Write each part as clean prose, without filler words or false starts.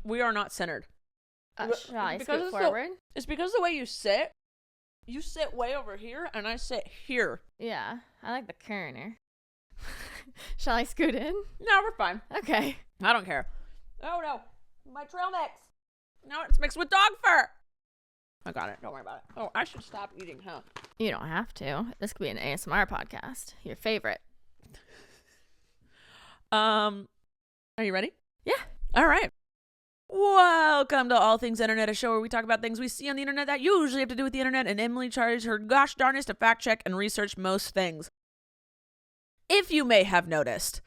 we are not centered. Shall I scoot forward? It's because the way you sit way over here, and I sit here. Yeah, I like the corner. Shall I scoot in? No, we're fine. Okay. I don't care. Oh, no. My trail mix. No, it's mixed with dog fur. I got it. Don't worry about it. Oh, I should stop eating, huh? You don't have to. This could be an ASMR podcast. Your favorite. Are you ready? Yeah. All right. Welcome to All Things Internet, a show where we talk about things we see on the internet that usually have to do with the internet, and Emily tries her gosh darnest to fact check and research most things. If you may have noticed,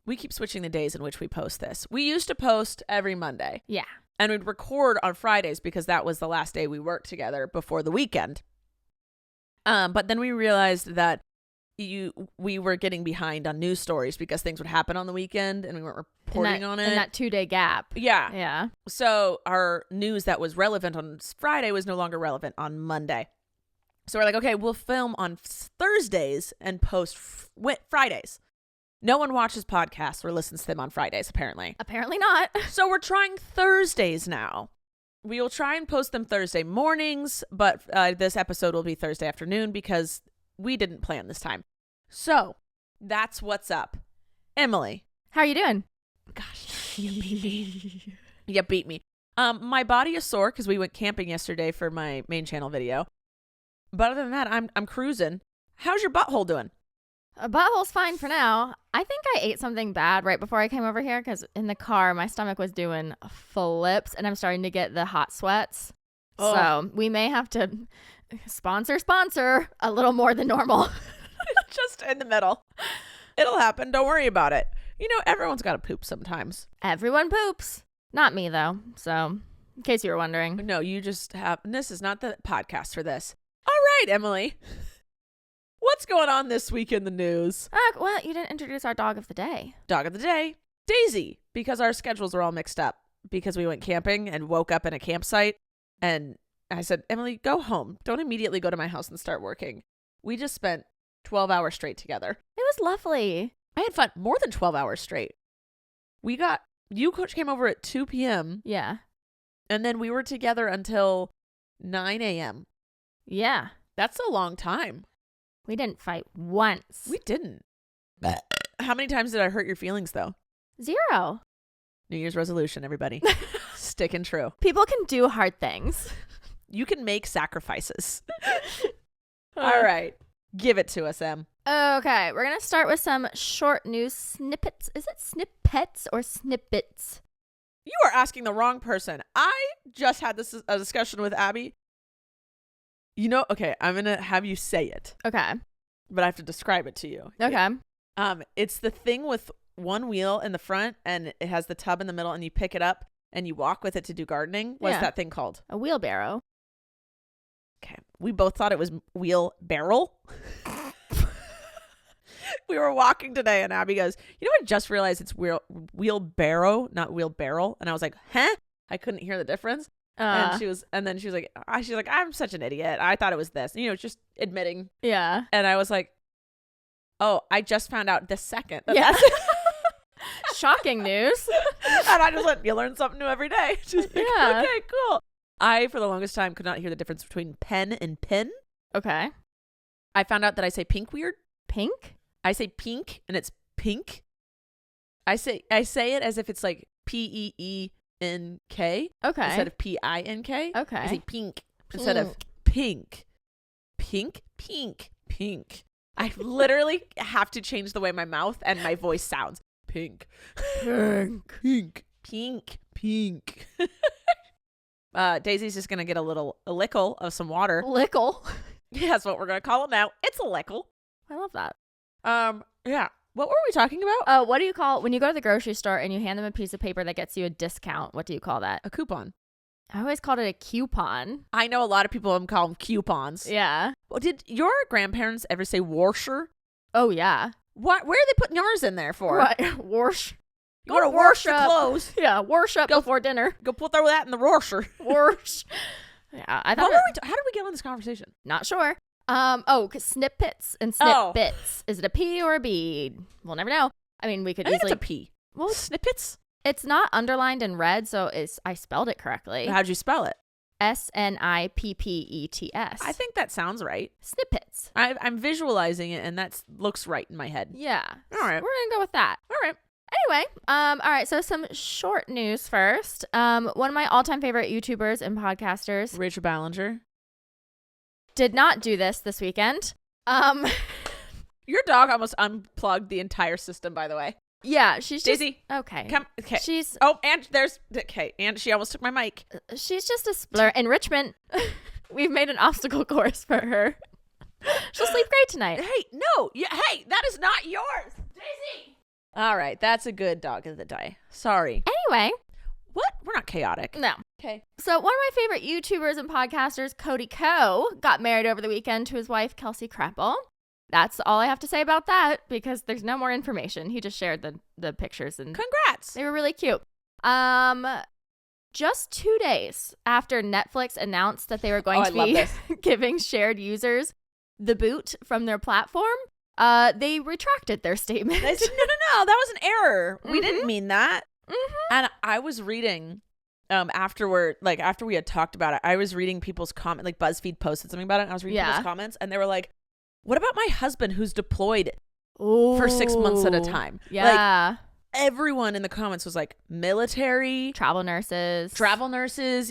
we keep switching the days in which we post this. We used to post every Monday. Yeah. And we'd record on Fridays because that was the last day we worked together before the weekend. But then we realized that we were getting behind on news stories because things would happen on the weekend and we weren't reporting on it. In that 2-day gap. Yeah. Yeah. So our news that was relevant on Friday was no longer relevant on Monday. So we're like, okay, we'll film on Thursdays and post Fridays. No one watches podcasts or listens to them on Fridays, apparently. Apparently not. So we're trying Thursdays now. We will try and post them Thursday mornings, but this episode will be Thursday afternoon because we didn't plan this time. So that's what's up. Emily. How are you doing? Gosh, you beat me. You beat me. My body is sore because we went camping yesterday for my main channel video. But other than that, I'm cruising. How's your butthole doing? A butthole's fine for now. I think I ate something bad right before I came over here because in the car, my stomach was doing flips and I'm starting to get the hot sweats. Oh. So we may have to sponsor a little more than normal. Just in the middle. It'll happen. Don't worry about it. You know, everyone's got to poop sometimes. Everyone poops. Not me, though. So in case you were wondering. No, you just have. This is not the podcast for this. All right, Emily. What's going on this week in the news? Well, you didn't introduce our dog of the day. Dog of the day, Daisy, because our schedules are all mixed up because we went camping and woke up in a campsite. And I said, Emily, go home. Don't immediately go to my house and start working. We just spent 12 hours straight together. It was lovely. I had fun. More than 12 hours straight. You came over at 2 p.m. Yeah. And then we were together until 9 a.m. Yeah. That's a long time. We didn't fight once. We didn't. How many times did I hurt your feelings, though? 0. New Year's resolution, everybody. Sticking true. People can do hard things. You can make sacrifices. All right. Give it to us, Em. Okay. We're going to start with some short news snippets. Is it snippets or snippets? You are asking the wrong person. I just had a discussion with Abby. You know, okay, I'm going to have you say it. Okay. But I have to describe it to you. Okay. It's the thing with one wheel in the front and it has the tub in the middle and you pick it up and you walk with it to do gardening. What's that thing called? A wheelbarrow. Okay. We both thought it was wheelbarrow. We were walking today and Abby goes, you know, I just realized it's wheelbarrow, not wheelbarrow. And I was like, huh? I couldn't hear the difference. And she was like, I'm such an idiot. I thought it was this, just admitting. Yeah. And I was like, oh, I just found out this second. Yeah. Shocking news. And I just went, you learn something new every day. Just like, yeah. Okay, cool. I, for the longest time, could not hear the difference between pen and pin. Okay. I found out that I say pink weird. Pink? I say pink and it's pink. I say it as if it's like P-E-E-N-K. Okay. Instead of P-I-N-K. Okay. I say pink instead of pink. Pink, pink, pink. I literally have to change the way my mouth and my voice sounds. Pink. Pink. Pink. Pink. Pink. Daisy's just going to get a lickle of some water. Lickle? Yeah, that's what we're going to call it now. It's a lickle. I love that. Yeah. What were we talking about? What do you call when you go to the grocery store and you hand them a piece of paper that gets you a discount? What do you call that? A coupon. I always called it a coupon. I know a lot of people call them coupons. Yeah. Well, did your grandparents ever say warsher? Oh, yeah. What? Where are they putting yours in there for? What? Wash. You want to wash your clothes? Yeah, wash up before dinner. Go throw that in the washer. Wash. Yeah, I thought. How did we get on this conversation? Not sure. Cause snippets and snippets. Is it a P or a B? We'll never know. I mean, we could I think easily. it's a P. Well, snippets. It's not underlined in red, so I spelled it correctly. How'd you spell it? SNIPPETS. I think that sounds right. Snippets. I'm visualizing it, and that looks right in my head. Yeah. All right. We're going to go with that. All right. Anyway, all right, so some short news first. One of my all-time favorite YouTubers and podcasters, Rachel Ballinger. did not do this weekend. Your dog almost unplugged the entire system, by the way. Yeah, she's just... Daisy. Okay. Come. Okay. She's... Oh, and there's... Okay, and she almost took my mic. She's just a splur. Enrichment. We've made an obstacle course for her. She'll sleep great tonight. Hey, no. Hey, that is not yours. Daisy. All right, that's a good dog of the day. Sorry. Anyway. What? We're not chaotic. No. Okay. So one of my favorite YouTubers and podcasters, Cody Ko, got married over the weekend to his wife, Kelsey Crapple. That's all I have to say about that because there's no more information. He just shared the pictures and Congrats. they were really cute. Just 2 days after Netflix announced that they were going to be giving shared users the boot from their platform, they retracted their statement. They said, no, that was an error. We didn't mean that. Mm-hmm. And I was reading after we had talked about it, I was reading people's comments, like BuzzFeed posted something about it, and I was reading people's comments, and they were like, what about my husband who's deployed for 6 months at a time? Yeah. Like, everyone in the comments was like, military. Travel nurses.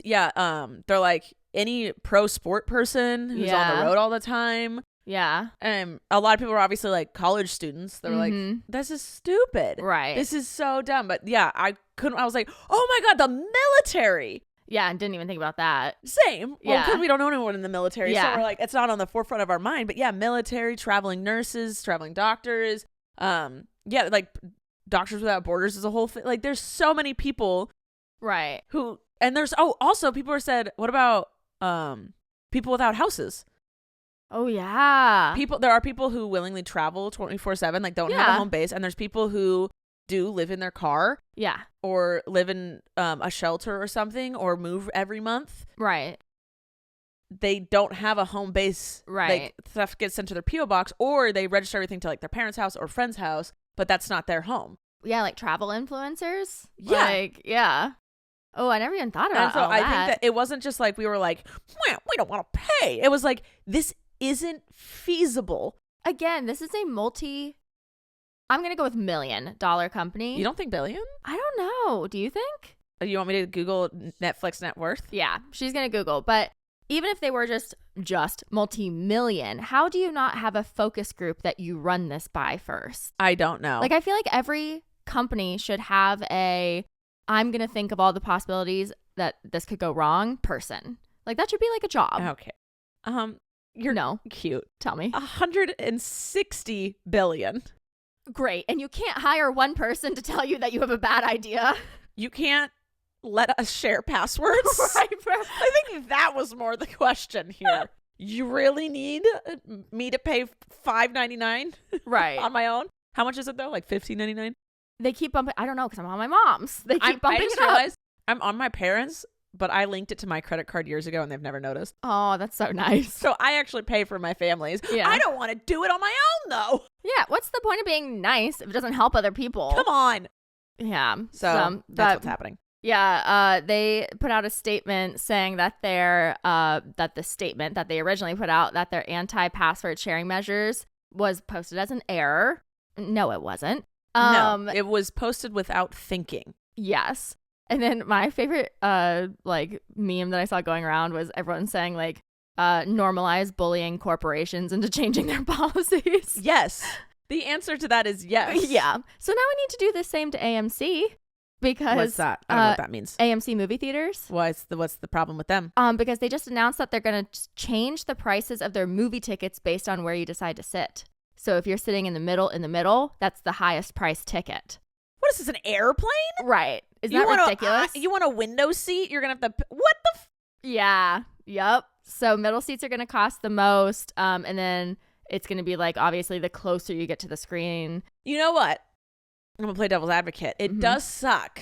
Yeah. They're like, any pro sport person who's on the road all the time. Yeah. And a lot of people were obviously like college students. They were like, this is stupid. Right. This is so dumb. But yeah, I was like, oh my God, the military. Yeah, and didn't even think about that. Same. Well, Yeah. because we don't know anyone in the military. Yeah. So we're like, it's not on the forefront of our mind. But yeah, military, traveling nurses, traveling doctors. Yeah, like Doctors Without Borders is a whole thing. Like there's so many people. Right. Who, and there's, also people are said, what about people without houses? Oh, yeah. There are people who willingly travel 24/7, like don't have a home base. And there's people who do live in their car. Yeah. Or live in a shelter or something, or move every month. Right. They don't have a home base. Right. Like stuff gets sent to their P.O. box, or they register everything to like their parents' house or friend's house, but that's not their home. Yeah, like travel influencers. Yeah. Like, yeah. Oh, I never even thought about And so all I that. think that it wasn't just like we were like, well, we don't want to pay. It was like, this isn't feasible. Again, this is a I'm going to go with $1 million company. You don't think billion? I don't know. Do you think? You want me to Google Netflix net worth? Yeah, she's going to Google. But even if they were just multi-million, how do you not have a focus group that you run this by first? I don't know. Like, I feel like every company should have I'm going to think of all the possibilities that this could go wrong person. Like, that should be like a job. Okay. You're cute. Tell me. 160 billion. Great. And you can't hire one person to tell you that you have a bad idea. You can't let us share passwords. Right, bro. I think that was more the question here. You really need me to pay $5.99 right on my own? How much is it though? Like $15.99? They keep bumping. I don't know because I'm on my mom's. They keep bumping it up. Realized I'm on my parents', but I linked it to my credit card years ago and they've never noticed. Oh, that's so nice. So I actually pay for my family's. Yeah. I don't want to do it on my own though. Yeah. What's the point of being nice if it doesn't help other people? Come on. Yeah. So that's what's happening. Yeah. They put out a statement saying that that the statement that they originally put out that their anti-password sharing measures was posted as an error. No, it wasn't. No, it was posted without thinking. Yes. And then my favorite like meme that I saw going around was everyone saying like normalize bullying corporations into changing their policies. Yes. The answer to that is yes. Yeah. So now we need to do the same to AMC because what's that? I don't know what that means. AMC movie theaters. What's the problem with them? Because they just announced that they're going to change the prices of their movie tickets based on where you decide to sit. So if you're sitting in the middle, that's the highest price ticket. What is this, an airplane? Right. Is that ridiculous? You want a window seat? You're going to have to... What the... Yeah. Yep. So middle seats are going to cost the most. And then it's going to be like, obviously, the closer you get to the screen. You know what? I'm going to play devil's advocate. It does suck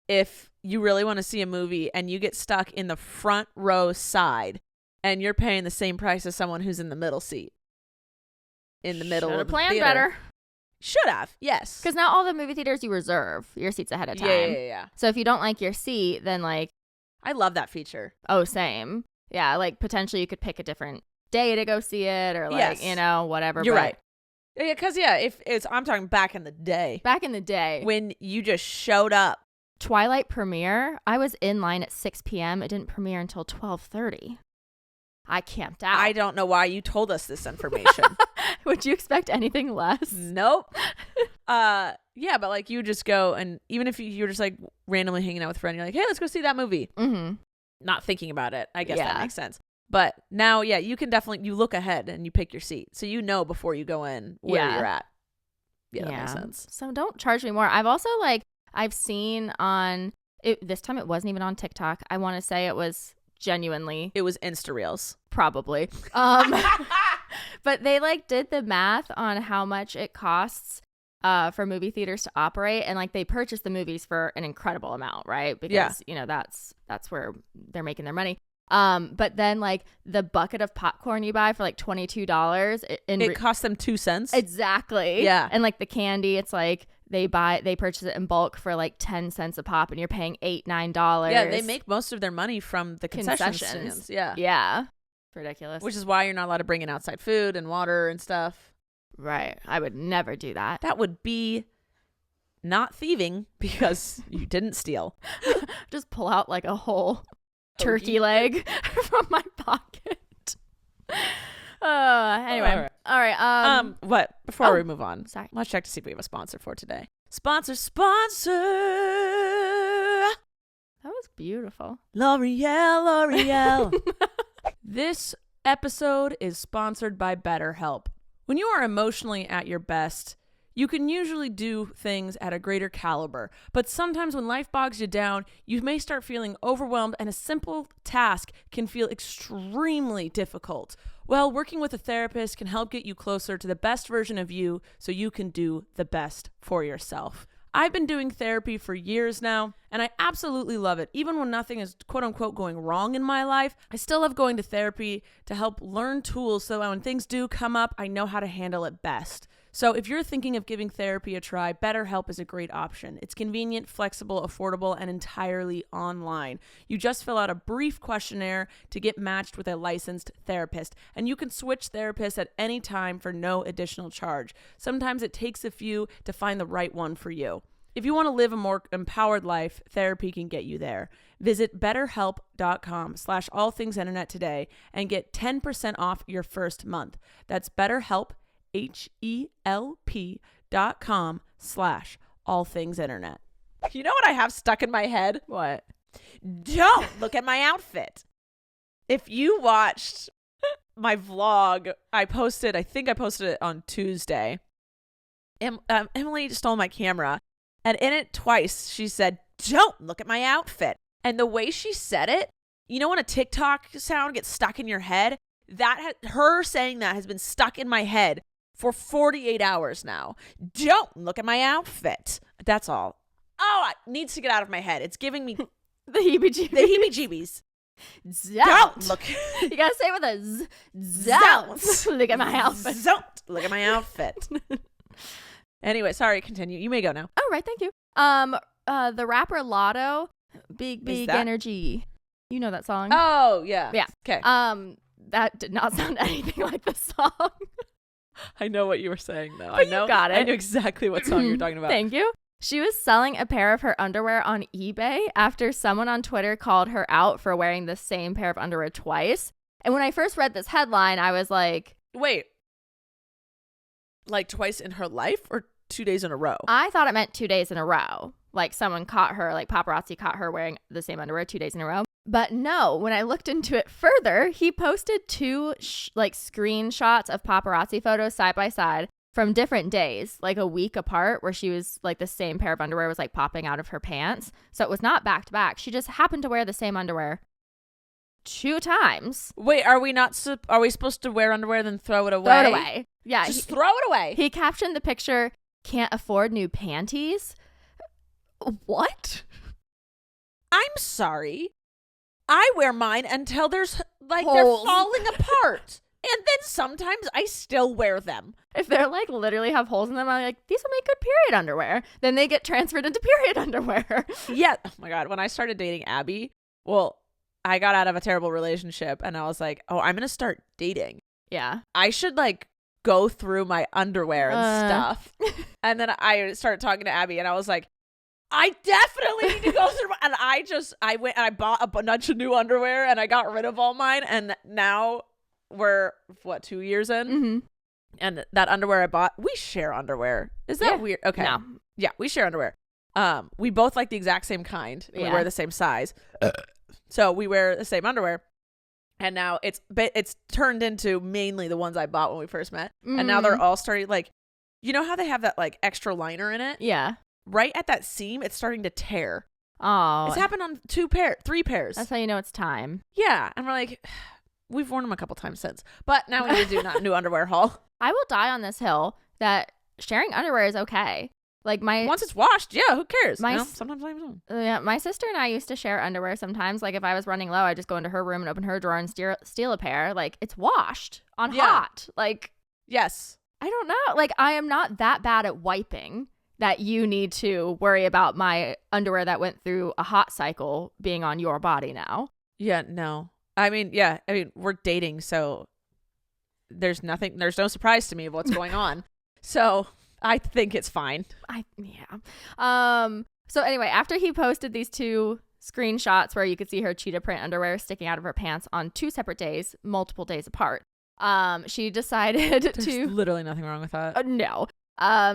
if you really want to see a movie and you get stuck in the front row side and you're paying the same price as someone who's in the middle seat. In the middle of the planned theater. better. Should have, yes. Because now all the movie theaters, you reserve your seats ahead of time. Yeah. So if you don't like your seat, then like, I love that feature. oh, same. Yeah, like potentially you could pick a different day to go see it or like, whatever. You're right. Yeah, because if it's, I'm talking back in the day. Back in the day. When you just showed up. Twilight premiere, I was in line at 6 p.m. It didn't premiere until 12:30. I camped out. I don't know why you told us this information. Would you expect anything less? Nope. Yeah, but like you just go, and even if you're just like randomly hanging out with a friend, you're like, hey, let's go see that movie. Mm-hmm. Not thinking about it. I guess that makes sense. But now, yeah, you can definitely, you look ahead and you pick your seat. So you know before you go in where you're at. Yeah, that makes sense. So don't charge me more. I've also I've seen on, this time it wasn't even on TikTok. I want to say it was genuinely. It was Insta Reels. Probably. But they did the math on how much it costs for movie theaters to operate, and they purchase the movies for an incredible amount, right? Because that's where they're making their money. But then the bucket of popcorn you buy for $22, it costs them 2 cents. Exactly. Yeah. And the candy, it's they purchase it in bulk for 10 cents a pop, and you're paying $8-9. Yeah, they make most of their money from the concessions. Yeah. Ridiculous. Which is why you're not allowed to bring in outside food and water and stuff. Right. I would never do that. That would be not thieving because you didn't steal. Just pull out a whole turkey leg from my pocket. Anyway. All right. What? Before we move on. Sorry. Let's check to see if we have a sponsor for today. Sponsor. That was beautiful. L'Oreal. This episode is sponsored by BetterHelp. When you are emotionally at your best, you can usually do things at a greater caliber. But sometimes when life bogs you down, you may start feeling overwhelmed, and a simple task can feel extremely difficult. Well, working with a therapist can help get you closer to the best version of you so you can do the best for yourself. I've been doing therapy for years now, and I absolutely love it. Even when nothing is quote unquote going wrong in my life, I still love going to therapy to help learn tools so that when things do come up, I know how to handle it best. So if you're thinking of giving therapy a try, BetterHelp is a great option. It's convenient, flexible, affordable, and entirely online. You just fill out a brief questionnaire to get matched with a licensed therapist, and you can switch therapists at any time for no additional charge. Sometimes it takes a few to find the right one for you. If you want to live a more empowered life, therapy can get you there. Visit betterhelp.com/allthingsinternet today and get 10% off your first month. That's BetterHelp, HELP.com/allthingsinternet. You know what I have stuck in my head? What? Don't look at my outfit. If you watched my vlog, I think I posted it on Tuesday. Emily stole my camera, and in it twice she said, "Don't look at my outfit." And the way she said it, you know when a TikTok sound gets stuck in your head? Her saying that has been stuck in my head for 48 hours now. Don't look at my outfit. That's all. Oh, it needs to get out of my head. It's giving me the heebie-jeebies. The heebie-jeebies. Don't look. You gotta say it with a z. Don't look at my outfit. Don't look at my outfit. Anyway, sorry, continue. You may go now. Oh, right, thank you. The rapper Lotto, Big Energy. You know that song? Oh, yeah. Yeah. Okay. That did not sound anything like the song. I know what you were saying, though. But I know. You got it. I knew exactly what song you're talking about. Thank you. She was selling a pair of her underwear on eBay after someone on Twitter called her out for wearing the same pair of underwear twice. And when I first read this headline, I was like, wait. Twice in her life or 2 days in a row? I thought it meant 2 days in a row. Someone caught her, paparazzi caught her wearing the same underwear 2 days in a row. But no, when I looked into it further, he posted two screenshots of paparazzi photos side by side from different days, a week apart, where she was the same pair of underwear was popping out of her pants. So it was not back to back. She just happened to wear the same underwear 2 times. Wait, are we supposed to wear underwear then throw it away? Throw it away. Yeah. Just throw it away. He captioned the picture, "Can't afford new panties." What? I'm sorry. I wear mine until there's they're holes. falling apart. And then sometimes I still wear them. If they're like literally have holes in them, I'm like, these will make good period underwear. Then they get transferred into period underwear. Yeah. Oh my God. When I started dating Abby, well, I got out of a terrible relationship and I was like, oh, I'm going to start dating. Yeah. I should like go through my underwear and stuff. And then I started talking to Abby and I was like, I definitely need to go through and I went and I bought a bunch of new underwear and I got rid of all mine. And now we're 2 years in? Mm-hmm. And that underwear I bought, we share underwear. Is that weird? Okay. No. Yeah, we share underwear. We both like the exact same kind. We wear the same size. So we wear the same underwear. And now it's turned into mainly the ones I bought when we first met. And now they're all starting, like, you know how they have that like extra liner in it? Yeah. Right at that seam, it's starting to tear. Oh. It's happened on 3 pairs. That's how you know it's time. Yeah. And we're like, we've worn them a couple times since. But now we need to do a new underwear haul. I will die on this hill that sharing underwear is okay. Like once it's washed, yeah, who cares? Sometimes I don't. Yeah, my sister and I used to share underwear sometimes. Like if I was running low, I'd just go into her room and open her drawer and steal a pair. Like it's washed on hot. Like yes. I don't know. Like I am not that bad at wiping that you need to worry about my underwear that went through a hot cycle being on your body now. Yeah, no. I mean, we're dating, so there's no surprise to me of what's going on. So I think it's fine. So anyway, after he posted these 2 screenshots where you could see her cheetah print underwear sticking out of her pants on 2 separate days, multiple days apart, she decided There's literally nothing wrong with that. No.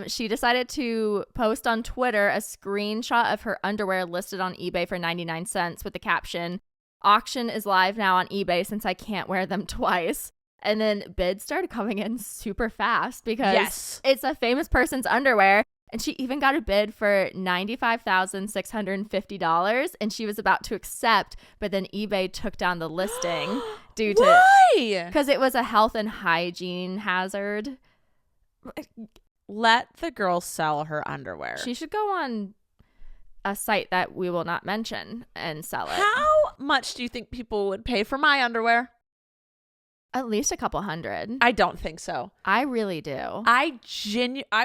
She decided to post on Twitter a screenshot of her underwear listed on eBay for 99 cents with the caption, "Auction is live now on eBay since I can't wear them twice." And then bids started coming in super fast because it's a famous person's underwear. And she even got a bid for $95,650. And she was about to accept, but then eBay took down the listing due to... Why? Because it was a health and hygiene hazard. Let the girl sell her underwear. She should go on a site that we will not mention and sell it. How much do you think people would pay for my underwear? At least a couple hundred. I don't think so. I really do. I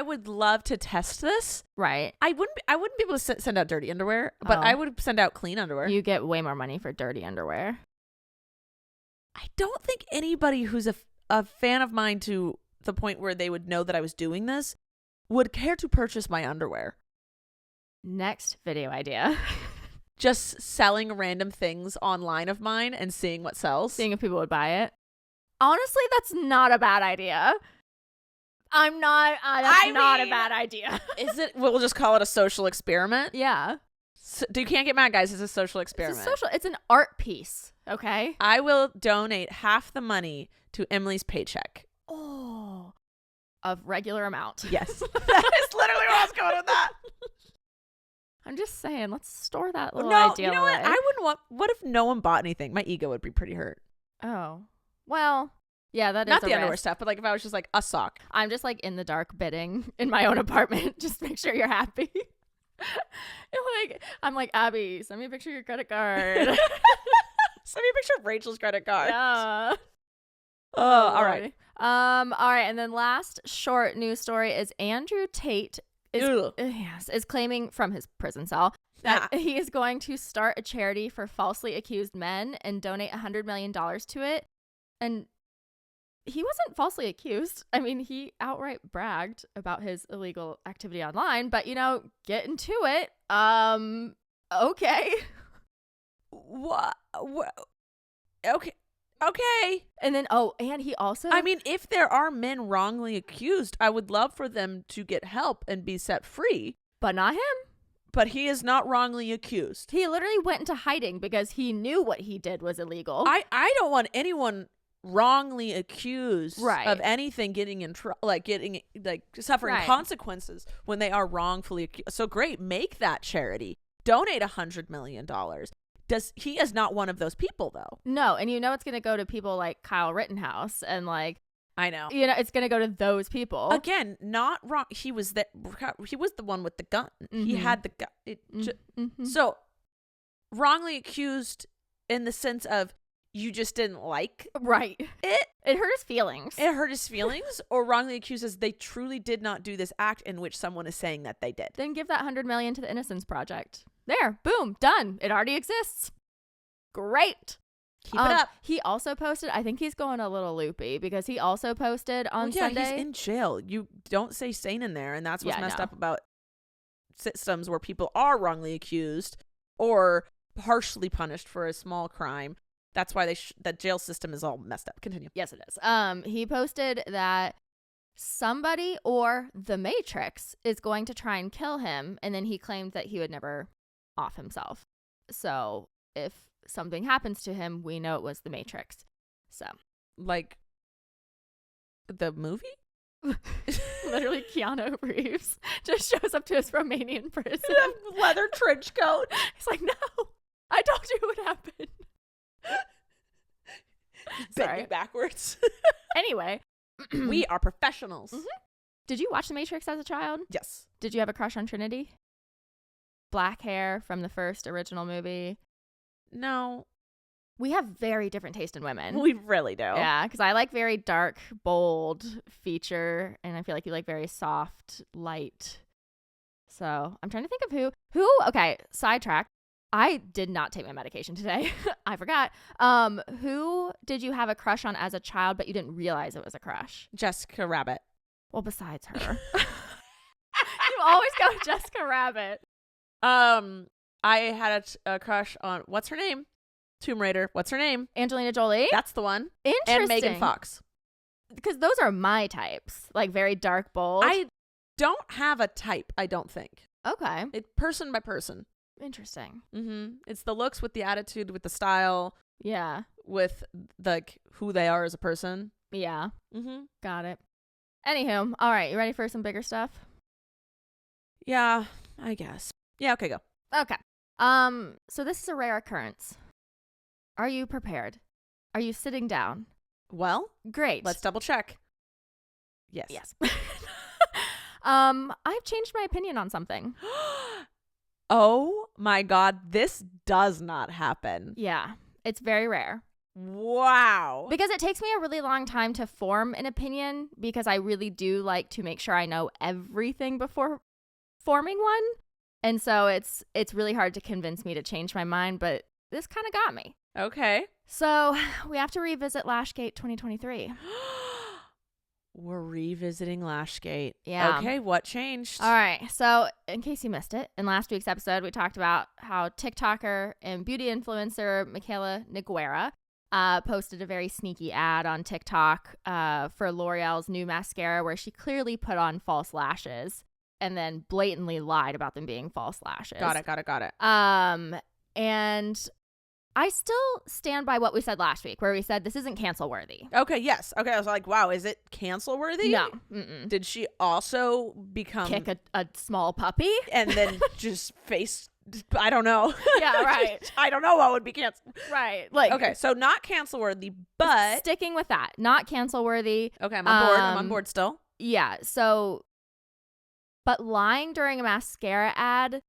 would love to test this. Right. I wouldn't be able to send out dirty underwear, but I would send out clean underwear. You get way more money for dirty underwear. I don't think anybody who's a fan of mine to the point where they would know that I was doing this would care to purchase my underwear. Next video idea. Just selling random things online of mine and seeing what sells. Seeing if people would buy it. Honestly, that's not a bad idea. That's not a bad idea. Is it? We'll just call it a social experiment. Yeah. So, you can't get mad, guys. It's a social experiment. It's an art piece. Okay. I will donate half the money to Emily's paycheck. Oh. Of regular amount. Yes. That is literally where I was going with that. I'm just saying, let's store that little idea. idea You know away. what? I wouldn't want. What if no one bought anything? My ego would be pretty hurt. Oh. Well, yeah, that is not the risk. underwear stuff, but like if I was just like a sock. I'm just like in the dark bidding in my own apartment. Just make sure you're happy. I'm like, Abby, send me a picture of your credit card. Send me a picture of Rachel's credit card. Yeah. Oh, all right. All right, and then last short news story is Andrew Tate is claiming from his prison cell that he is going to start a charity for falsely accused men and donate $100 million to it. And he wasn't falsely accused. I mean, he outright bragged about his illegal activity online, but get into it. Okay. What? Okay. And then, and he also... I mean, if there are men wrongly accused, I would love for them to get help and be set free. But not him. But he is not wrongly accused. He literally went into hiding because he knew what he did was illegal. I don't want anyone wrongly accused right. of anything getting in trouble, suffering right. consequences when they are wrongfully accused. So great, make that charity. Donate $100 million. He is not one of those people though. No, and it's going to go to people like Kyle Rittenhouse and I know. It's going to go to those people. Again, not wrong. He was the one with the gun. Mm-hmm. He had the gun. So wrongly accused in the sense of you just didn't like Right. it. It hurt his feelings. It hurt his feelings, or wrongly accuses they truly did not do this act in which someone is saying that they did. Then give that $100 million to the Innocence Project. There, boom, done. It already exists. Great. Keep it up. He also posted, I think he's going a little loopy because he also posted on Sunday. He's in jail. You don't say sane in there, and that's what's messed up about systems where people are wrongly accused or harshly punished for a small crime. That's why that jail system is all messed up. Continue. Yes, it is. He posted that somebody or the Matrix is going to try and kill him, and then he claimed that he would never off himself. So if something happens to him, we know it was the Matrix. So, like the movie? Literally, Keanu Reeves just shows up to his Romanian prison. A leather trench coat. He's like, no, I told you what happened. Bending backwards. Anyway, we are professionals. Mm-hmm. Did you watch The Matrix as a child? Yes. Did you have a crush on Trinity? Black hair from the first original movie. No. We have very different taste in women. We really do. Yeah, because I like very dark, bold feature, and I feel like you like very soft, light. So I'm trying to think of who. Okay, sidetrack. I did not take my medication today. I forgot. Who did you have a crush on as a child, but you didn't realize it was a crush? Jessica Rabbit. Well, besides her. You always go Jessica Rabbit. I had a crush on, what's her name? Tomb Raider. What's her name? Angelina Jolie. That's the one. Interesting. And Megan Fox. Because those are my types. Like very dark, bold. I don't have a type, I don't think. Okay. It person by person. Interesting. Mm-hmm. It's the looks with the attitude, with the style. Yeah. With like who they are as a person. Yeah. Mm-hmm. Got it. Anywho, all right. You ready for some bigger stuff? Yeah, I guess. Yeah, okay, go. Okay. So this is a rare occurrence. Are you prepared? Are you sitting down? Well, great. Let's double check. Yes. Yes. I've changed my opinion on something. Oh my God, this does not happen. Yeah, it's very rare. Wow. Because it takes me a really long time to form an opinion because I really do like to make sure I know everything before forming one. And so it's really hard to convince me to change my mind, but this kind of got me. Okay. So we have to revisit Lashgate 2023. We're revisiting Lashgate. Yeah. Okay, what changed? All right. So in case you missed it, in last week's episode, we talked about how TikToker and beauty influencer Michaela Niguera posted a very sneaky ad on TikTok for L'Oreal's new mascara where she clearly put on false lashes and then blatantly lied about them being false lashes. Got it. And I still stand by what we said last week, where we said this isn't cancel worthy. Okay, yes. Okay, I was like, wow, is it cancel worthy? No. Mm-mm. Did she also become... Kick a small puppy? And then just face... I don't know. Yeah, right. I don't know what would be cancel. Right. Like, okay, so not cancel worthy, but... Sticking with that. Not cancel worthy. Okay, I'm on board. I'm on board still. Yeah, so... But lying during a mascara ad...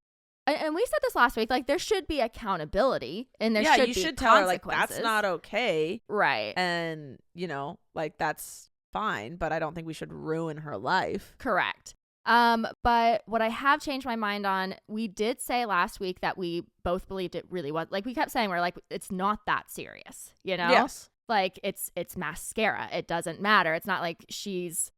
And we said this last week, like, there should be accountability and there should be you should tell her, like, consequences. that's not okay. Right. And, you know, like, that's fine, but I don't think we should ruin her life. Correct. But what I have changed my mind on, we did say last week that we both believed it really was, like, we kept saying, we're like, it's not that serious, you know? Yes. Like, it's mascara. It doesn't matter. It's not like she's,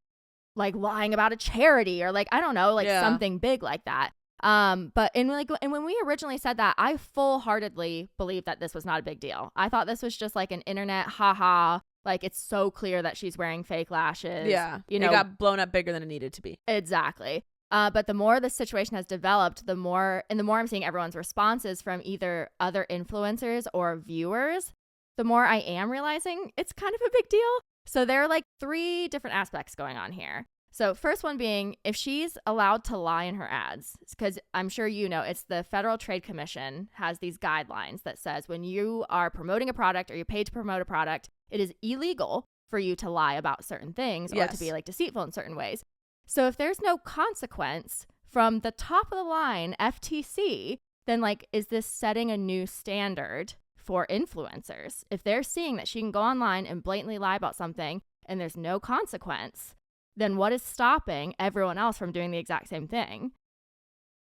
like, lying about a charity or, like, I don't know, like, something big like that. But when we originally said that, I full-heartedly believed that this was not a big deal. I thought this was just like an internet haha, like it's so clear that she's wearing fake lashes. Yeah. You know, it got blown up bigger than it needed to be. Exactly. But the more the situation has developed, the more I'm seeing everyone's responses from either other influencers or viewers, the more I am realizing it's kind of a big deal. So there are like 3 different aspects going on here. So first one being, if she's allowed to lie in her ads, because I'm sure you know, it's the Federal Trade Commission has these guidelines that says when you are promoting a product or you're paid to promote a product, it is illegal for you to lie about certain things or to be like deceitful in certain ways. So if there's no consequence from the top of the line FTC, then like, is this setting a new standard for influencers. If they're seeing that she can go online and blatantly lie about something and there's no consequence, then what is stopping everyone else from doing the exact same thing?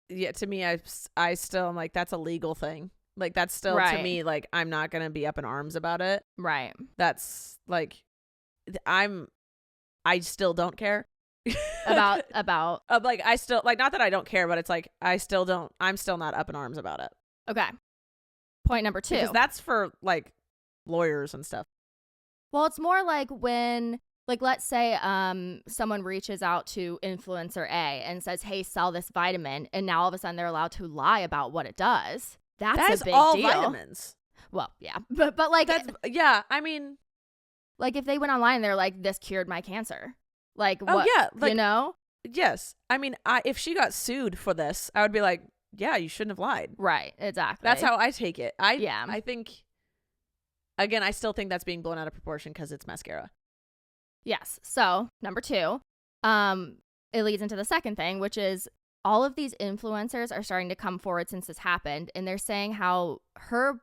Yeah, to me, I still am like, that's a legal thing. Like, that's still, to me, like, I'm not going to be up in arms about it. Right. That's, like, I still don't care. about like, I still, like, not that I don't care, but it's like, I'm still not up in arms about it. Okay. Point number 2. Because that's for, like, lawyers and stuff. Well, it's more like when, like, let's say someone reaches out to influencer A and says, hey, sell this vitamin, and now all of a sudden they're allowed to lie about what it does. That's a big all deal. Vitamins. Well, yeah. But like, yeah, I mean, like, if they went online and they're like, this cured my cancer. Like, oh, what, yeah, like, you know? Yes. I mean, if she got sued for this, I would be like, yeah, you shouldn't have lied. Right, exactly. That's how I take it. Yeah. I think, again, I still think that's being blown out of proportion because it's mascara. Yes. So, number 2, it leads into the second thing, which is all of these influencers are starting to come forward since this happened, and they're saying how her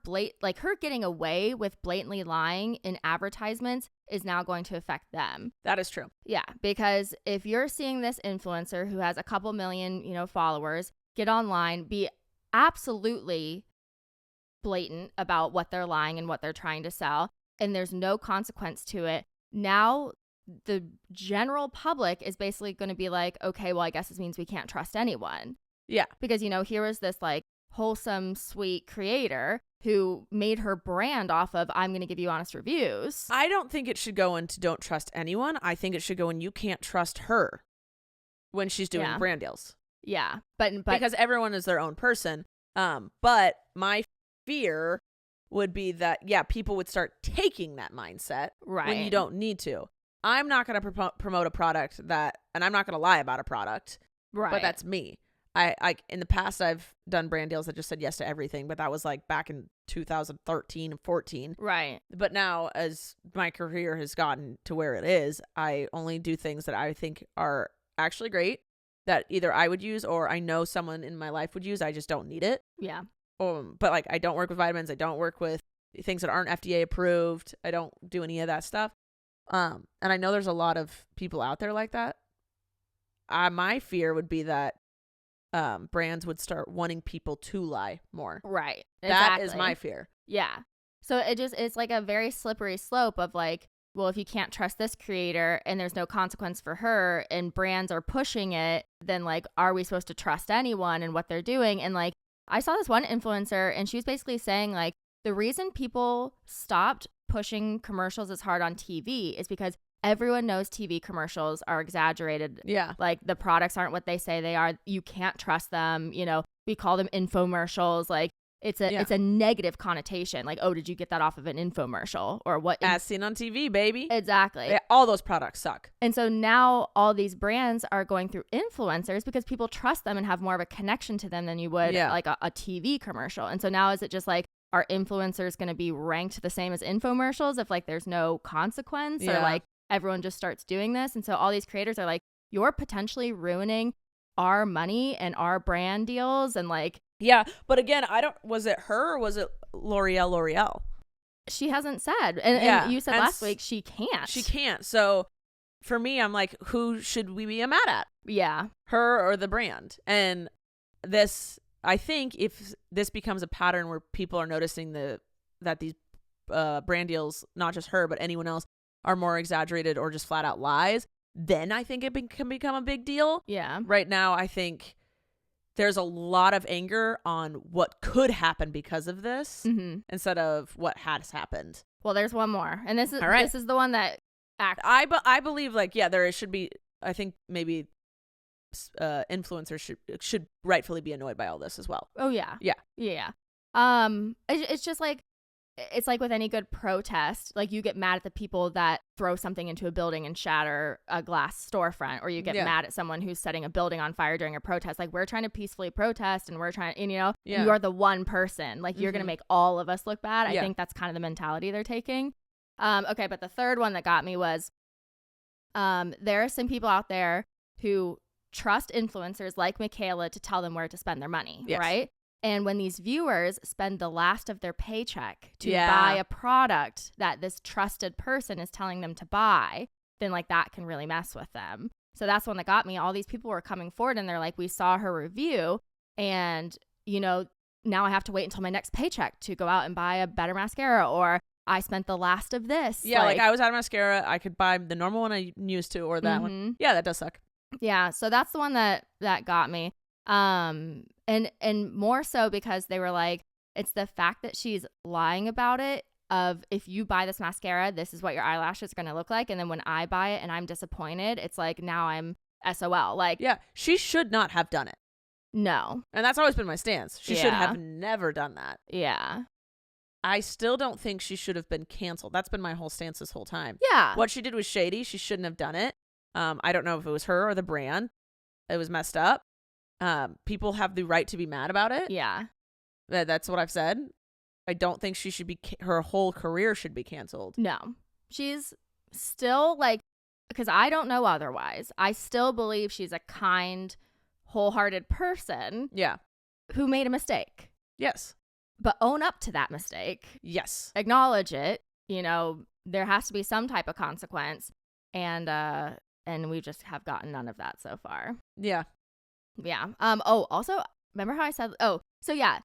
getting away with blatantly lying in advertisements is now going to affect them. That is true. Yeah, because if you're seeing this influencer who has a couple million, followers, get online, be absolutely blatant about what they're lying and what they're trying to sell, and there's no consequence to it, now the general public is basically going to be like, okay, well, I guess this means we can't trust anyone. Yeah. Because, here was this like wholesome, sweet creator who made her brand off of, I'm going to give you honest reviews. I don't think it should go into don't trust anyone. I think it should go in you can't trust her when she's doing brand deals. Yeah. But because everyone is their own person. But my fear would be that, people would start taking that mindset when you don't need to. I'm not going to promote a product and I'm not going to lie about a product, but that's me. I in the past, I've done brand deals that just said yes to everything, but that was like back in 2013 and 14. Right. But now, as my career has gotten to where it is, I only do things that I think are actually great that either I would use or I know someone in my life would use. I just don't need it. Yeah. But like, I don't work with vitamins. I don't work with things that aren't FDA approved. I don't do any of that stuff. And I know there's a lot of people out there like that. My fear would be that brands would start wanting people to lie more. Right. That is my fear. Yeah. So it's like a very slippery slope of like, well, if you can't trust this creator and there's no consequence for her and brands are pushing it, then like, are we supposed to trust anyone and what they're doing? And like, I saw this one influencer and she was basically saying like, the reason people stopped pushing commercials as hard on TV is because everyone knows TV commercials are exaggerated. Yeah. Like the products aren't what they say they are. You can't trust them. We call them infomercials. Like it's a negative connotation. Like, oh, did you get that off of an infomercial or what? As seen on TV, baby. Exactly. Yeah, all those products suck. And so now all these brands are going through influencers because people trust them and have more of a connection to them than you would like a TV commercial. And so now is it just like, are influencers going to be ranked the same as infomercials if like there's no consequence or like everyone just starts doing this? And so all these creators are like, you're potentially ruining our money and our brand deals and like. Yeah. But again, was it her or was it L'Oreal? She hasn't said. And you said last week she can't. She can't. So for me, I'm like, who should we be mad at? Yeah. Her or the brand? And I think if this becomes a pattern where people are noticing that these brand deals, not just her, but anyone else, are more exaggerated or just flat out lies, then I think it can become a big deal. Yeah. Right Right now, I think there's a lot of anger on what could happen because of this instead of what has happened. Well, there's one more. And this is the one that acts. I believe like, there should be, I think maybe influencers should rightfully be annoyed by all this as well. Oh yeah. Yeah. It's just like, it's like with any good protest, like you get mad at the people that throw something into a building and shatter a glass storefront, or you get mad at someone who's setting a building on fire during a protest. Like we're trying to peacefully protest and we're trying, you are the one person, like you're going to make all of us look bad. I think that's kind of the mentality they're taking. Okay. But the third one that got me was, there are some people out there who trust influencers like Michaela to tell them where to spend their money, right? And when these viewers spend the last of their paycheck to Yeah. buy a product that this trusted person is telling them to buy, then like that can really mess with them. So that's one that got me. All these people were coming forward and they're like, we saw her review and, you know, now I have to wait until my next paycheck to go out and buy a better mascara, or I spent the last of this. Yeah, like I was out of mascara. I could buy the normal one I used to or that one. Yeah, that does suck. Yeah, so that's the one that got me. And more so because they were like, it's the fact that she's lying about it, of if you buy this mascara, this is what your eyelashes are going to look like. And then when I buy it and I'm disappointed, it's like, now I'm SOL. Like, yeah, she should not have done it. No. And that's always been my stance. She should have never done that. Yeah. I still don't think she should have been canceled. That's been my whole stance this whole time. Yeah. What she did was shady. She shouldn't have done it. I don't know if it was her or the brand. It was messed up. People have the right to be mad about it. Yeah. That's what I've said. I don't think she should be, her whole career should be canceled. No. She's still like, because I don't know otherwise, I still believe she's a kind, wholehearted person. Yeah. Who made a mistake. Yes. But own up to that mistake. Yes. Acknowledge it. You know, there has to be some type of consequence. And we just have gotten none of that so far. Yeah. Yeah. Oh, also, remember how I said, so yeah,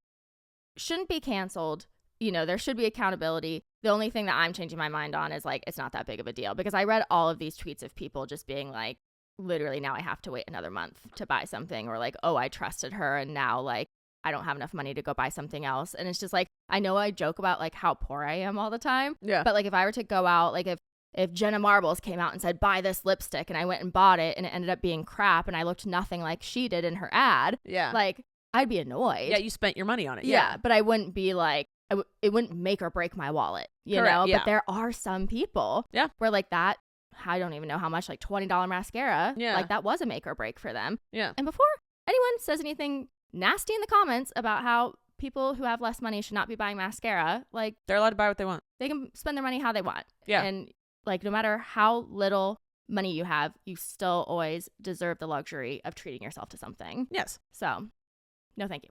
shouldn't be canceled. You know, there should be accountability. The only thing that I'm changing my mind on is like, it's not that big of a deal, because I read all of these tweets of people just being like, literally now I have to wait another month to buy something, or like, oh, I trusted her and now like I don't have enough money to go buy something else. And it's just like, I know I joke about like how poor I am all the time. Yeah. But like if I were to go out, like if Jenna Marbles came out and said, buy this lipstick, and I went and bought it and it ended up being crap and I looked nothing like she did in her ad, yeah, like I'd be annoyed. Yeah, you spent your money on it. Yeah, but I wouldn't be like, it wouldn't make or break my wallet, you Correct, know? yeah. But there are some people where like that, I don't even know how much, like $20 mascara, like that was a make or break for them. Yeah. And before anyone says anything nasty in the comments about how people who have less money should not be buying mascara, like they're allowed to buy what they want. They can spend their money how they want. Yeah. And like no matter how little money you have, you still always deserve the luxury of treating yourself to something. Yes. So, no thank you.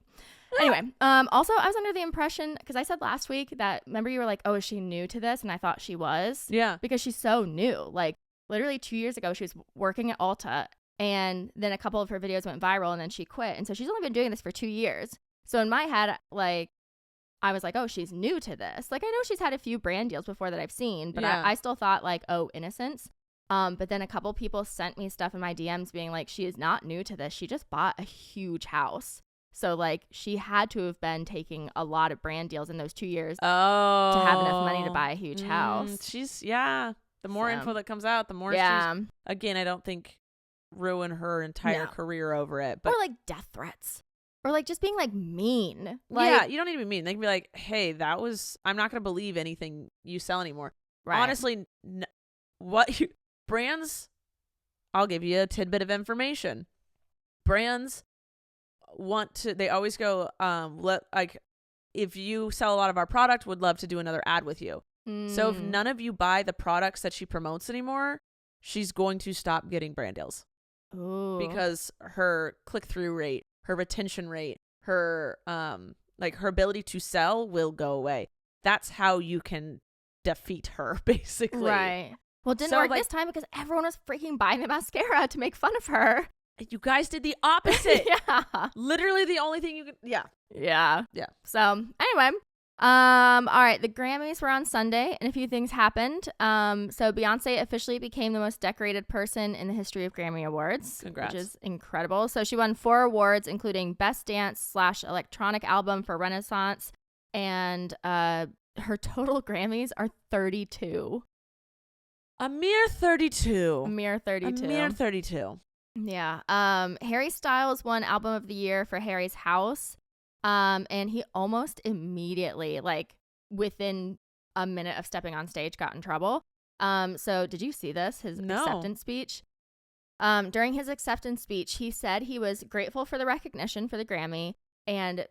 Anyway, also I was under the impression, because I said last week that, remember you were like, oh, is she new to this? And I thought she was. Yeah. Because she's so new. Like literally 2 years ago, she was working at Ulta, and then a couple of her videos went viral and then she quit. And so she's only been doing this for 2 years. So in my head, like, I was like, oh, she's new to this. Like, I know she's had a few brand deals before that I've seen, but I still thought like, oh, innocence. But then a couple people sent me stuff in my DMs being like, she is not new to this. She just bought a huge house. So like she had to have been taking a lot of brand deals in those 2 years to have enough money to buy a huge house. She's, the more info that comes out, the more she's, again, I don't think ruin her entire career over it. But or like death threats. Or like just being like mean. Like, you don't need to be mean. They can be like, hey, I'm not going to believe anything you sell anymore. Right. Honestly, brands, I'll give you a tidbit of information. Brands they always go, if you sell a lot of our product, would love to do another ad with you. So if none of you buy the products that she promotes anymore, she's going to stop getting brand deals. Ooh. Because her click-through rate, her retention rate, her her ability to sell will go away. That's how you can defeat her, basically. Right. Well, it didn't work this time because everyone was freaking buying the mascara to make fun of her. You guys did the opposite. Yeah. Literally the only thing you could. Yeah. Yeah. Yeah. So anyway, all right. The Grammys were on Sunday and a few things happened. So Beyonce officially became the most decorated person in the history of Grammy Awards. Congrats. Which is incredible. So she won 4 awards, including Best Dance / Electronic Album for Renaissance. And her total Grammys are 32. A mere 32. A mere 32. A mere 32. Yeah. Harry Styles won Album of the Year for Harry's House. And he almost immediately, like within a minute of stepping on stage, got in trouble. So did you see this? His acceptance speech? During his acceptance speech, he said he was grateful for the recognition for the Grammy. And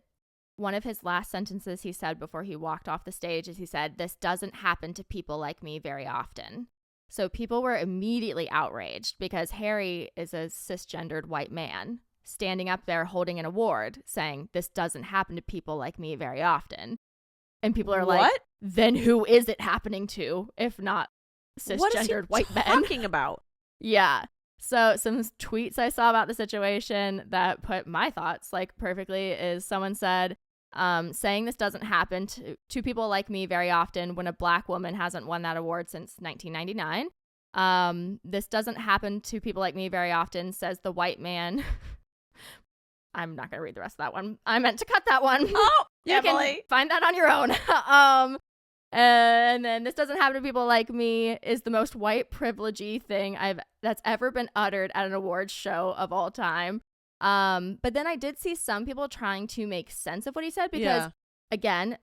one of his last sentences he said before he walked off the stage is he said, "This doesn't happen to people like me very often." So people were immediately outraged because Harry is a cisgendered white man. standing up there holding an award saying, this doesn't happen to people like me very often. And people are like, then who is it happening to if not cisgendered white men? What is he talking about? Yeah. So some tweets I saw about the situation that put my thoughts like perfectly is someone said, saying this doesn't happen to people like me very often when a black woman hasn't won that award since 1999. This doesn't happen to people like me very often, says the white man. I'm not going to read the rest of that one. I meant to cut that one. Oh, you can find that on your own. And then this doesn't happen to people like me is the most white privilegey thing that's ever been uttered at an awards show of all time. But then I did see some people trying to make sense of what he said because, again,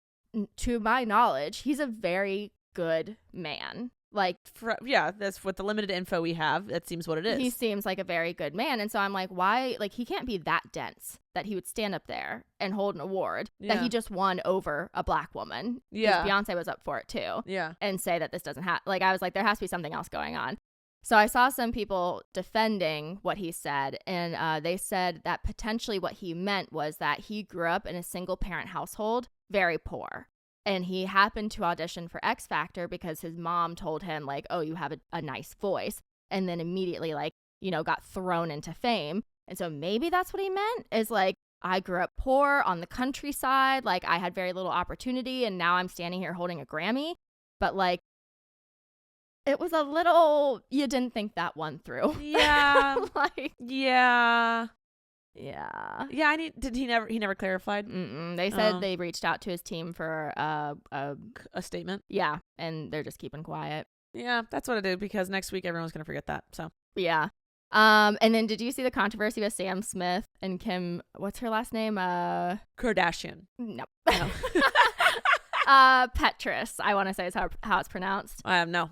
to my knowledge, he's a very good man. Like, that's with the limited info we have. That seems what it is. He seems like a very good man. And so I'm like, why? Like, he can't be that dense that he would stand up there and hold an award that he just won over a black woman. Yeah. Beyonce was up for it too. Yeah. And say that this doesn't happen. Like, I was like, there has to be something else going on. So I saw some people defending what he said. And they said that potentially what he meant was that he grew up in a single parent household, very poor. And he happened to audition for X Factor because his mom told him, like, oh, you have a nice voice. And then immediately, like, got thrown into fame. And so maybe that's what he meant is like, I grew up poor on the countryside. Like, I had very little opportunity. And now I'm standing here holding a Grammy. But, like, it was a little, you didn't think that one through. Yeah. Like, yeah. Yeah. Yeah, he never clarified? They said they reached out to his team for a statement. Yeah, and they're just keeping quiet. Yeah, that's what I did because next week everyone's going to forget that. So. Yeah. And then did you see the controversy with Sam Smith and Kim, what's her last name? Kardashian. No. Petrus, I want to say is how it's pronounced. No.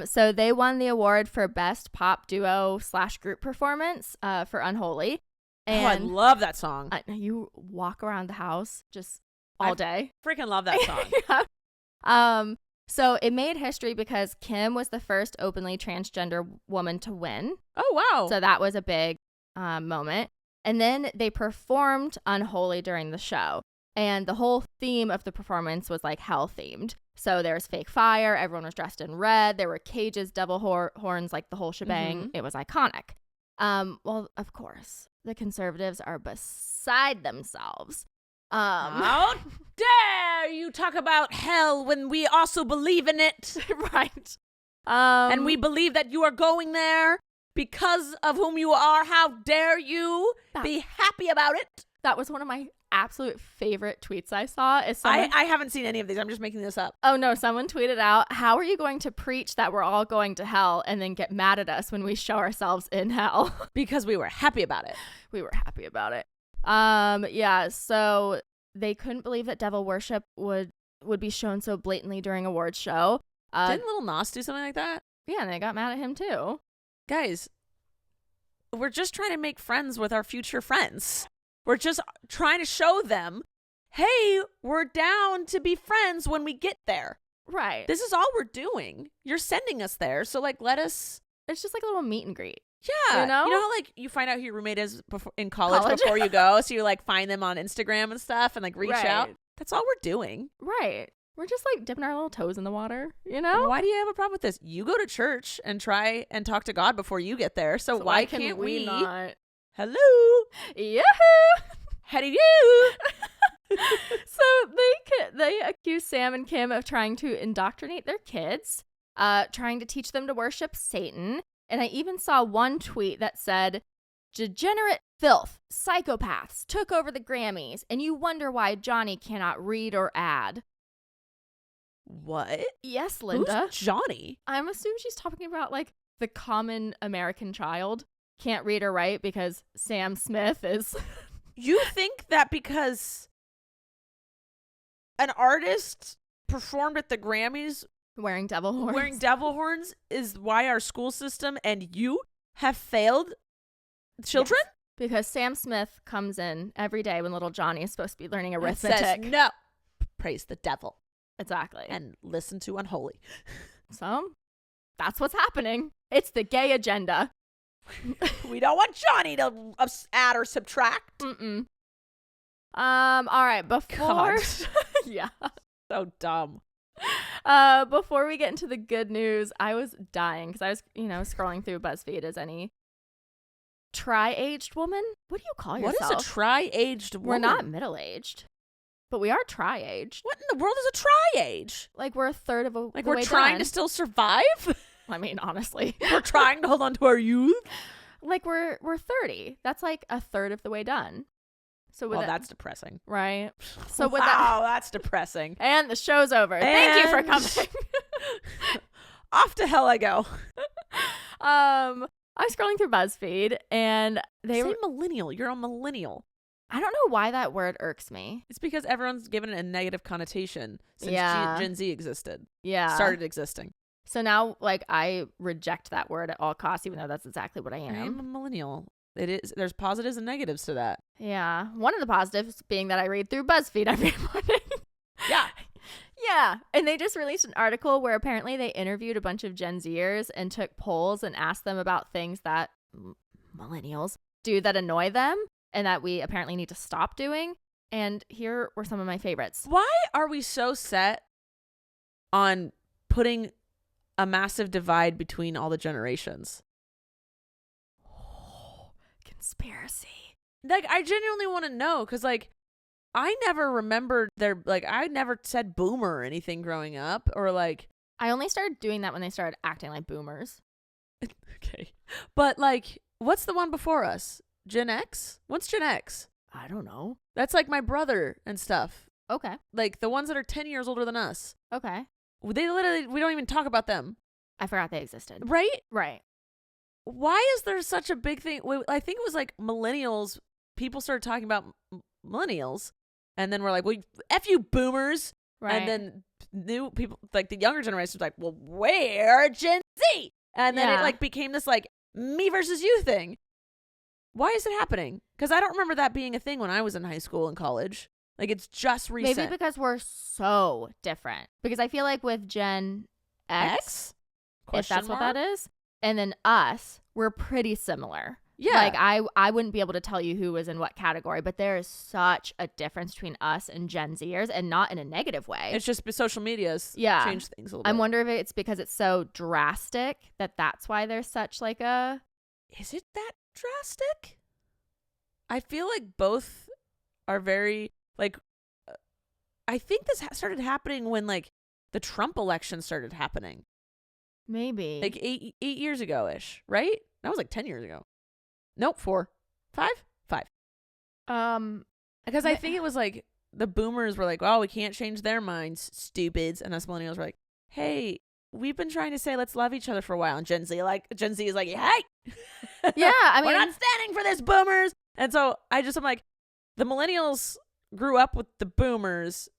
So they won the award for best pop duo / group performance for Unholy. And I love that song. You walk around the house just all day. Freaking love that song. Yeah. So it made history because Kim was the first openly transgender woman to win. Oh, wow. So that was a big moment. And then they performed Unholy during the show. And the whole theme of the performance was like hell themed. So there was fake fire. Everyone was dressed in red. There were cages, devil horns, like the whole shebang. Mm-hmm. It was iconic. Well, of course, the conservatives are beside themselves. How dare you talk about hell when we also believe in it? Right. And we believe that you are going there because of whom you are. How dare you be happy about it? That was one of my absolute favorite tweets I saw. I haven't seen any of these. I'm just making this up. Oh, no. Someone tweeted out, how are you going to preach that we're all going to hell and then get mad at us when we show ourselves in hell? Because we were happy about it. We were happy about it. Yeah. So they couldn't believe that devil worship would be shown so blatantly during a awards show. Didn't Lil Nas do something like that? Yeah. And they got mad at him too. Guys, we're just trying to make friends with our future friends. We're just trying to show them, hey, we're down to be friends when we get there. Right. This is all we're doing. You're sending us there. So, like, let us. It's just like a little meet and greet. Yeah. You know how, like, you find out who your roommate is in college before you go. So you, like, find them on Instagram and stuff and, like, reach out. That's all we're doing. Right. We're just, like, dipping our little toes in the water, you know? And why do you have a problem with this? You go to church and try and talk to God before you get there. So why can't we not? Hello. Yahoo. How do you? So they accuse Sam and Kim of trying to indoctrinate their kids, trying to teach them to worship Satan. And I even saw one tweet that said, degenerate filth, psychopaths took over the Grammys, and you wonder why Johnny cannot read or add. What? Yes, Linda. Who's Johnny? I'm assuming she's talking about, like, the common American child. Can't read or write because Sam Smith is... You think that because an artist performed at the Grammys wearing devil horns is why our school system and you have failed children? Yes. Because Sam Smith comes in every day when little Johnny is supposed to be learning arithmetic. Says, no, praise the devil. Exactly. And listen to Unholy. So that's what's happening. It's the gay agenda. We don't want Johnny to add or subtract. Mm-mm. All right. Before, God. yeah. So dumb. Before we get into the good news, I was dying because I was, scrolling through BuzzFeed as any tri-aged woman. What do you call yourself? What is a tri-aged woman? We're not middle-aged, but we are tri-aged. What in the world is a tri-age? Like we're a third of a Like the we're way trying done. to still survive? I mean, honestly, We're trying to hold on to our youth? like we're 30. That's like a third of the way done. So with Well, that's depressing. right. So with wow, that's depressing. and the show's over. Thank you for And- coming. Off to hell I go. I was scrolling through BuzzFeed and they Say were. millennial. You're a millennial. I don't know why that word irks me. It's because everyone's given it a negative connotation since Yeah. Gen Z existed. Yeah. Started existing. So now, like, I reject that word at all costs, even though that's exactly what I I am. am a millennial. It is. There's positives and negatives to that. Yeah. One of the positives being that I read through BuzzFeed every morning. Yeah. Yeah. And they just released an article where apparently they interviewed a bunch of Gen Zers and took polls and asked them about things that millennials do that annoy them and that we apparently need to stop doing. And here were some of my favorites. Why are we so set on putting a massive divide between all the generations? Conspiracy. Like, I genuinely want to know because, like, I never remembered I never said boomer or anything growing up or like. I only started doing that when they started acting like boomers. Okay. But, like, what's the one before us? Gen X? What's Gen X? I don't know. That's like my brother and stuff. Okay. Like, the ones that are 10 years older than us. Okay. They literally, we don't even talk about them. I forgot they existed. Right? Right. Why is there such a big thing? I think it was like millennials. People started talking about millennials. And then we're like, well, F you boomers. Right. And then new people, like the younger generation was like, well, we're Gen Z. And then it like became this like me versus you thing. Why is it happening? Because I don't remember that being a thing when I was in high school and college. Like, it's just recent. Maybe because we're so different. Because I feel like with Gen X, if that's what that is, and then us, we're pretty similar. Yeah. Like, I wouldn't be able to tell you who was in what category, but there is such a difference between us and Gen Zers, and not in a negative way. It's just social media's changed things a little bit. I'm wondering if it's because it's so drastic that's why there's such like a... Is it that drastic? I feel like both are very, like, I think this started happening when, like, the Trump election started happening. Maybe. Like, 8 years ago-ish, right? That was like 10 years ago. Nope, 4. 5? 5. Because I think it was like the boomers were like, oh, we can't change their minds, stupids. And us millennials were like, hey, we've been trying to say let's love each other for a while. And Gen Z is like, hey. Yeah, I mean, we're not standing for this, boomers. And so I'm like, the millennials grew up with the boomers,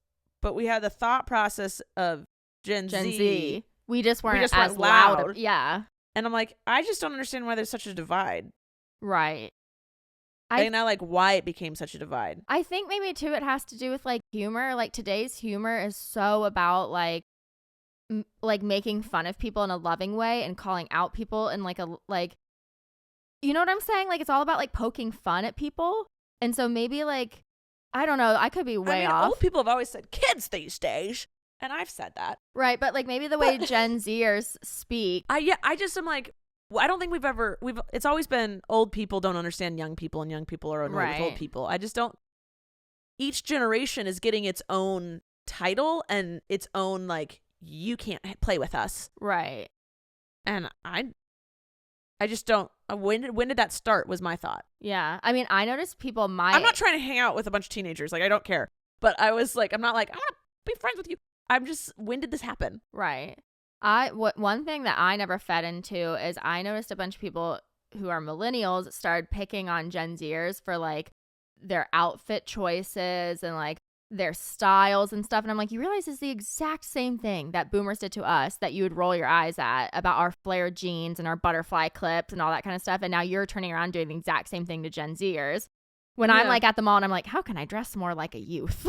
but we had the thought process of Gen Z. We just weren't just as weren't loud. loud. Yeah. And I'm like, I just don't understand why there's such a divide. Right. And I like why it became such a divide. I think maybe too it has to do with like humor. Like today's humor is so about like making fun of people in a loving way and calling out people in like a you know what I'm saying? Like it's all about like poking fun at people. And so maybe like I don't know, I could be way off. Old people have always said kids these days, and I've said that. Right, but like maybe the way Gen Zers speak. I just am like, I don't think it's always been old people don't understand young people and young people are annoyed with old people. I just don't. Each generation is getting its own title and its own like, you can't play with us. Right. And I just don't. When did that start was my thought. Yeah. I mean, I noticed people I'm not trying to hang out with a bunch of teenagers. Like, I don't care. But I was like, I'm not like, I want to be friends with you. I'm just, when did this happen? Right. One thing that I never fed into is I noticed a bunch of people who are millennials started picking on Gen Zers for like their outfit choices and like their styles and stuff. And I'm like, you realize it's the exact same thing that boomers did to us that you would roll your eyes at about our flared jeans and our butterfly clips and all that kind of stuff. And now you're turning around doing the exact same thing to Gen Zers. When I'm like at the mall and I'm like, how can I dress more like a youth?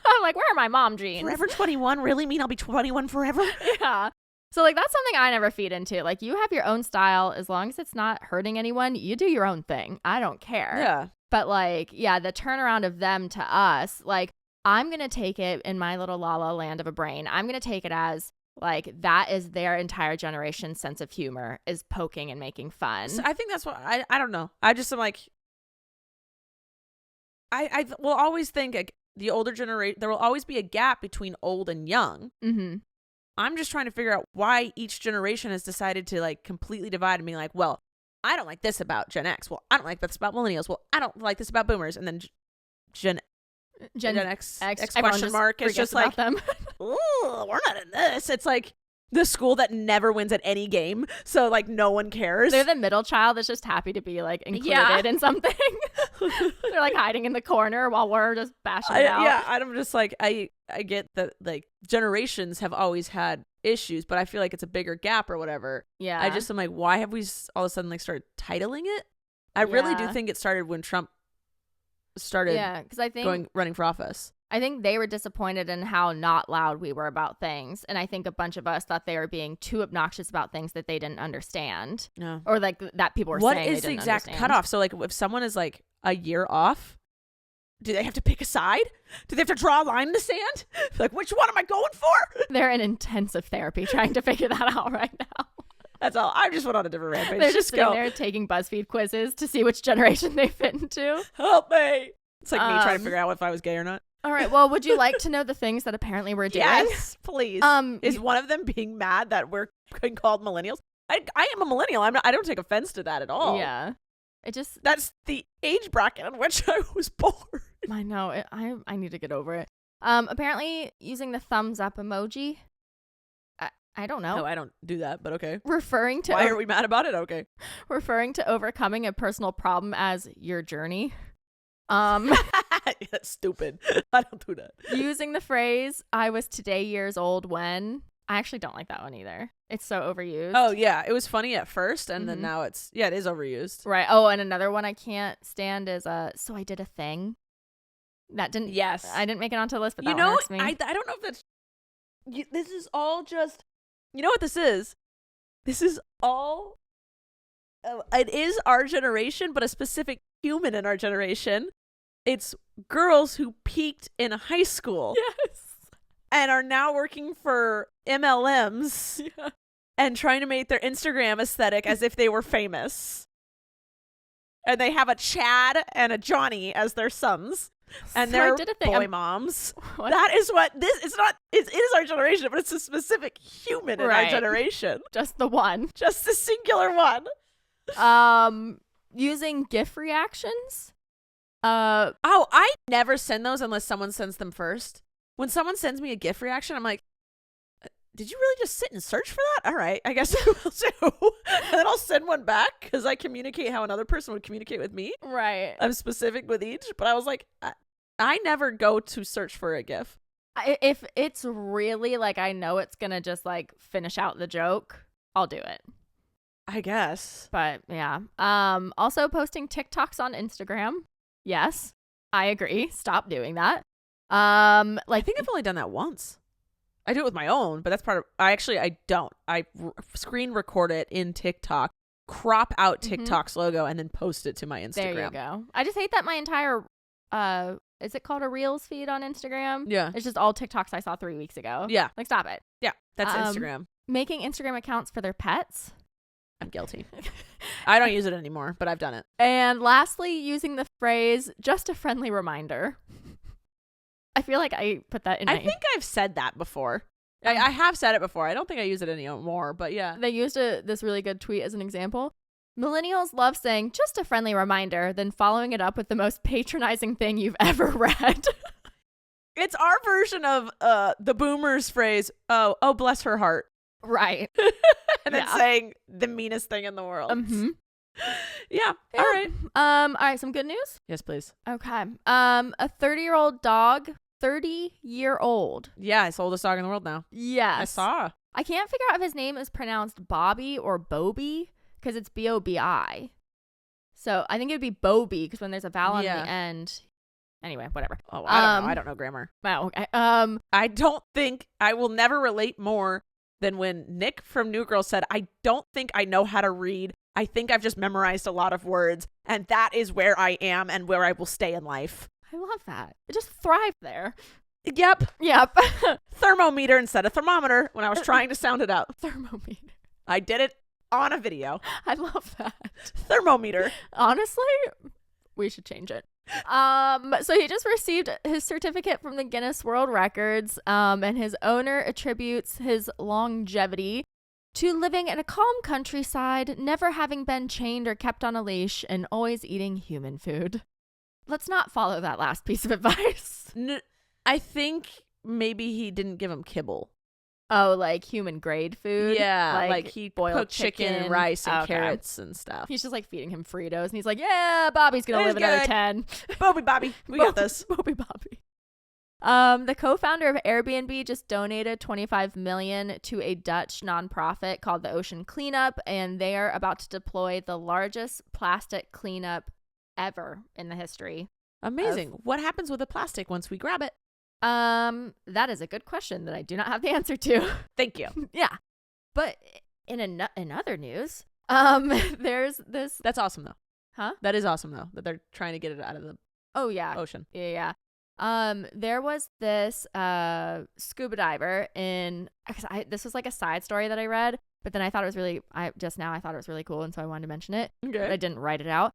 I'm like, where are my mom jeans? Forever 21 really mean I'll be 21 forever? Yeah. So, like, that's something I never feed into. Like, you have your own style. As long as it's not hurting anyone, you do your own thing. I don't care. Yeah. But, like, yeah, the turnaround of them to us, like, I'm going to take it in my little la la land of a brain. I'm going to take it as, like, that is their entire generation's sense of humor, is poking and making fun. So I think that's what, I don't know. I just am like, I will always think like, the older generation, there will always be a gap between old and young. Mm-hmm. I'm just trying to figure out why each generation has decided to like completely divide and be like, well, I don't like this about Gen X. Well, I don't like this about millennials. Well, I don't like this about boomers. And then Gen X question mark is just like, them. ooh, we're not in this. It's like the school that never wins at any game. So like no one cares. They're the middle child that's just happy to be like included in something. They're like hiding in the corner while we're just bashing it out. Yeah, I'm just like, I get that like generations have always had issues, but I feel like it's a bigger gap or whatever. Yeah. I just am like, why have we all of a sudden like started titling it? I really do think it started when Trump started because I think running for office. I think they were disappointed in how not loud we were about things. And I think a bunch of us thought they were being too obnoxious about things that they didn't understand. No. Or like that people were what saying. What is the exact cutoff? So like if someone is like a year off, do they have to pick a side? Do they have to draw a line in the sand? Like, which one am I going for? They're in intensive therapy trying to figure that out right now. That's all. I just went on a different rampage. They're just sitting there taking BuzzFeed quizzes to see which generation they fit into. Help me. It's like me trying to figure out if I was gay or not. All right. Well, would you like to know the things that apparently we're doing? Yes, please. Is one of them being mad that we're being called millennials? I am a millennial. I don't take offense to that at all. Yeah. That's the age bracket in which I was born. I know. I need to get over it. Apparently using the thumbs up emoji. I don't know. No, I don't do that, but okay. Referring to why are we mad about it? Okay. Referring to overcoming a personal problem as your journey. That's stupid. I don't do that. Using the phrase "I was today years old when." I actually don't like that one either. It's so overused. Oh yeah, it was funny at first, and then now it is overused. Right. Oh, and another one I can't stand is so I did a thing. That didn't. Yes. I didn't make it onto the list, but that one irks me. I don't know if that's. This is all just. You know what this is? This is all. It is our generation, but a specific human in our generation. It's girls who peaked in high school. Yes. And are now working for MLMs and trying to make their Instagram aesthetic as if they were famous. And they have a Chad and a Johnny as their sons. And they're boy moms. What? That is what this it's not it is our generation, but it's a specific human in our generation. Just the one. Just the singular one. Using GIF reactions. I never send those unless someone sends them first. When someone sends me a GIF reaction, I'm like, did you really just sit and search for that? All right, I guess I will too. And then I'll send one back because I communicate how another person would communicate with me. Right. I'm specific with each, but I was like, I never go to search for a GIF. If it's really like I know it's going to just like finish out the joke, I'll do it. I guess. But yeah. Also posting TikToks on Instagram. Yes, I agree. Stop doing that. I think I've only done that once. I do it with my own, but that's part of. I don't. I screen record it in TikTok, crop out TikTok's logo, and then post it to my Instagram. There you go. I just hate that my entire is it called a Reels feed on Instagram? Yeah, it's just all TikToks I saw 3 weeks ago. Yeah, like stop it. Yeah, that's Instagram. Making Instagram accounts for their pets. I'm guilty. I don't use it anymore, but I've done it. And lastly, using the phrase "just a friendly reminder." I feel like I put that in. I think I've said that before. I have said it before. I don't think I use it anymore, but yeah. They used this really good tweet as an example. Millennials love saying "just a friendly reminder," then following it up with the most patronizing thing you've ever read. It's our version of the boomers phrase, oh, bless her heart. Right. And then saying the meanest thing in the world. Mm-hmm. Yeah. All right. All right. Some good news? Yes, please. Okay. A 30-year-old dog, 30-year-old. Yeah, it's the oldest dog in the world now. Yes. I saw. I can't figure out if his name is pronounced Bobby or Boby because it's Bobi. So I think it'd be Boby because when there's a vowel on the end. Anyway, whatever. Oh, I don't know. I don't know grammar. Wow. Okay. I don't think I will never relate more than when Nick from New Girl said, I don't think I know how to read. I think I've just memorized a lot of words, and that is where I am and where I will stay in life. I love that. It just thrived there. Yep. Yep. Thermometer instead of thermometer when I was trying to sound it out. Thermometer. I did it on a video. I love that. Thermometer. Honestly, we should change it. So he just received his certificate from the Guinness World Records, and his owner attributes his longevity to living in a calm countryside, never having been chained or kept on a leash, and always eating human food. Let's not follow that last piece of advice. I think maybe he didn't give him kibble. Oh, like human grade food? Yeah, like he boiled cooked chicken and rice and carrots and stuff. He's just like feeding him Fritos, and he's like, yeah, Bobby's gonna live another 10. Bobby, we got this. Bobby. The co-founder of Airbnb just donated $25 million to a Dutch nonprofit called the Ocean Cleanup, and they are about to deploy the largest plastic cleanup ever in the history. Amazing. What happens with the plastic once we grab it? That is a good question that I do not have the answer to. Thank you. Yeah. But in other news, there's this. That's awesome though. Huh? That is awesome though, that they're trying to get it out of the ocean. Yeah. There was this scuba diver this was like a side story that I read, but then I thought it was really I thought it was really cool, and so I wanted to mention it. Okay. But I didn't write it out.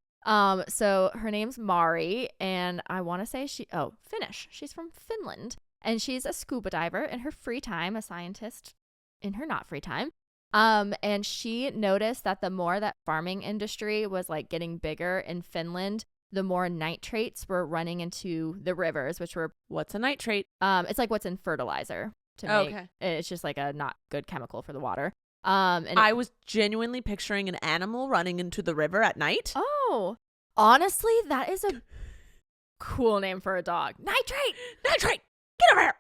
So her name's Mari, and I want to say Finnish. She's from Finland, and she's a scuba diver in her free time, a scientist in her not free time. And she noticed that the more that farming industry was like getting bigger in Finland, the more nitrates were running into the rivers, which were what's a nitrate? It's like what's in fertilizer to make. Okay. It's just like a not good chemical for the water. And I was genuinely picturing an animal running into the river at night. Oh, honestly, that is a cool name for a dog. Nitrate! Get over here!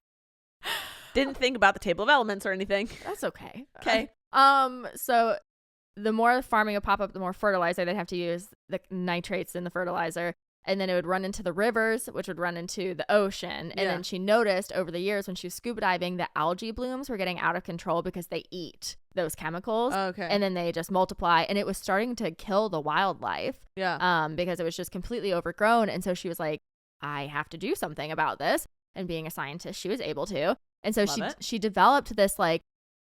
Didn't think about the table of elements or anything. That's okay. Okay. So the more farming would pop up, the more fertilizer they'd have to use, the nitrates in the fertilizer. And then it would run into the rivers, which would run into the ocean. And then she noticed over the years when she was scuba diving that algae blooms were getting out of control because they eat those chemicals. Okay. And then they just multiply. And it was starting to kill the wildlife. Yeah. Because it was just completely overgrown. And so she was like, I have to do something about this. And being a scientist, she was able to. And so she developed this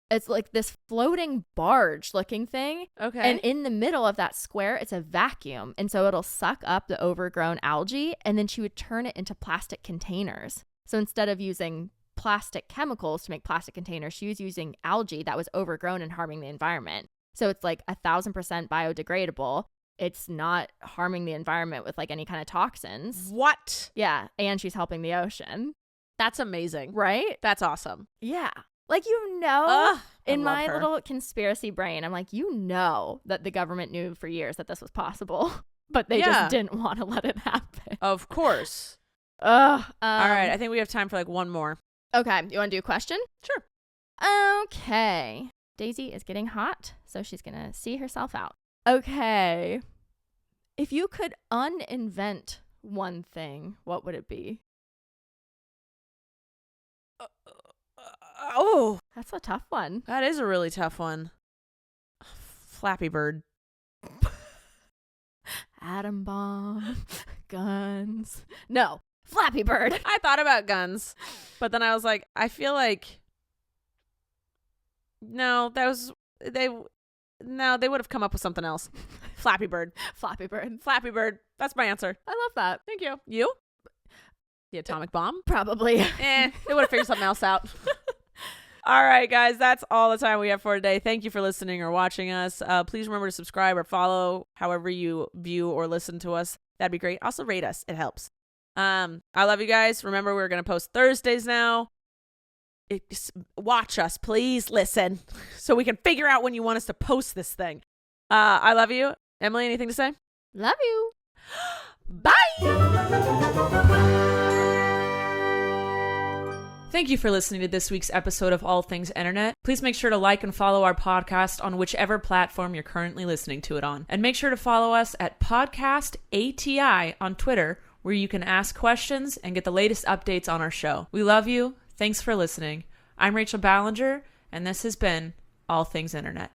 it's like this floating barge looking thing. Okay. And in the middle of that square, it's a vacuum. And so it'll suck up the overgrown algae, and then she would turn it into plastic containers. So instead of using plastic chemicals to make plastic containers, she was using algae that was overgrown and harming the environment. So it's like 1,000% biodegradable. It's not harming the environment with like any kind of toxins. What? Yeah. And she's helping the ocean. That's amazing. Right? That's awesome. Yeah. Like, in my little conspiracy brain, I'm like, that the government knew for years that this was possible, but they just didn't want to let it happen. Of course. All right. I think we have time for like one more. Okay. You want to do a question? Sure. Okay. Daisy is getting hot, so she's going to see herself out. Okay. If you could uninvent one thing, what would it be? Oh, that's a tough one. That is a really tough one. Flappy Bird. Atom bomb. Guns. No, Flappy Bird. I thought about guns, but then I was like, I feel like they would have come up with something else. Flappy Bird. Flappy Bird. Flappy Bird. That's my answer. I love that. Thank you. You? The atomic bomb? Probably. They would have figured something else out. All right, guys, that's all the time we have for today. Thank you for listening or watching us. Please remember to subscribe or follow however you view or listen to us. That'd be great. Also, rate us. It helps. I love you guys. Remember, we're going to post Thursdays now. Watch us. Please listen so we can figure out when you want us to post this thing. I love you. Emily, anything to say? Love you. Bye. Thank you for listening to this week's episode of All Things Internet. Please make sure to like and follow our podcast on whichever platform you're currently listening to it on. And make sure to follow us at Podcast ATI on Twitter, where you can ask questions and get the latest updates on our show. We love you. Thanks for listening. I'm Rachel Ballinger, and And this has been All Things Internet.